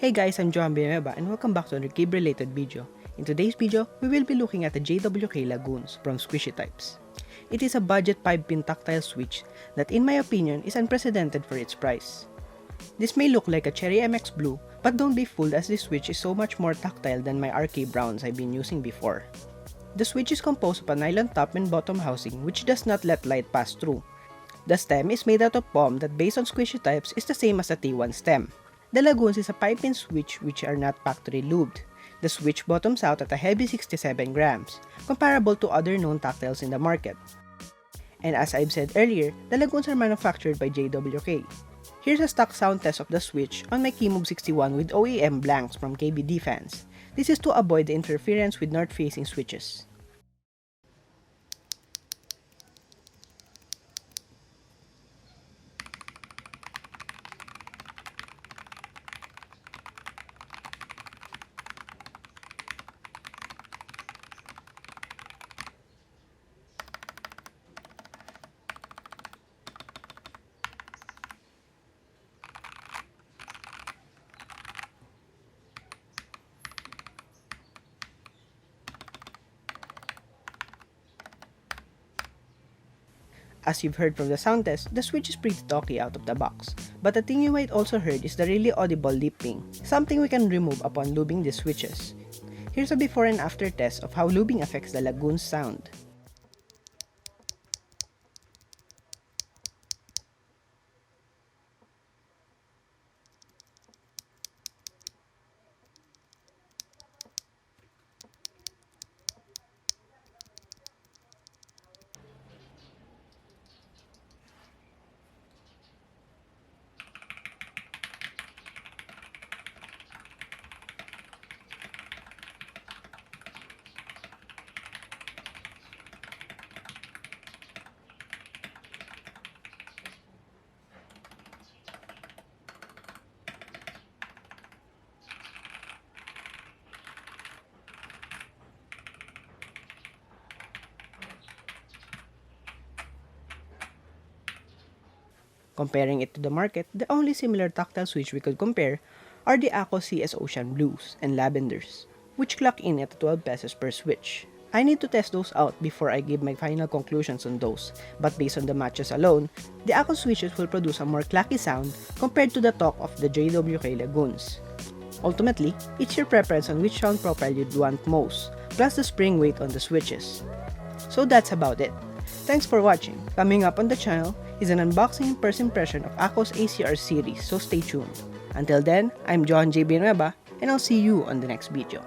Hey guys, I'm Johan Binueva and welcome back to another cable related video. In today's video, we will be looking at the JWK Lagoons from Squishy Types. It is a budget 5-pin tactile switch that in my opinion is unprecedented for its price. This may look like a Cherry MX Blue, but don't be fooled as this switch is so much more tactile than my RK Browns I've been using before. The switch is composed of a nylon top and bottom housing which does not let light pass through. The stem is made out of foam that based on Squishy Types is the same as a T1 stem. The Lagoons is a 5-pin switch which are not factory lubed. The switch bottoms out at a heavy 67 grams, comparable to other known tactiles in the market. And as I've said earlier, the Lagoons are manufactured by JWK. Here's a stock sound test of the switch on my Keymove 61 with OEM blanks from KBD fans. This is to avoid the interference with north-facing switches. As you've heard from the sound test, the switch is pretty talky out of the box. But the thing you might also heard is the really audible lip ping, something we can remove upon lubing these switches. Here's a before and after test of how lubing affects the Lagoon's sound. Comparing it to the market, the only similar tactile switch we could compare are the ACO CS Ocean Blues and Lavenders, which clock in at 12 pesos per switch. I need to test those out before I give my final conclusions on those, but based on the matches alone, the ACO switches will produce a more clacky sound compared to the talk of the JWK Lagoons. Ultimately, it's your preference on which sound profile you'd want most, plus the spring weight on the switches. So that's about it. Thanks for watching. Coming up on the channel is an unboxing and first impression of ACO's ACR series, so stay tuned. Until then, I'm John J. Binueva, and I'll see you on the next video.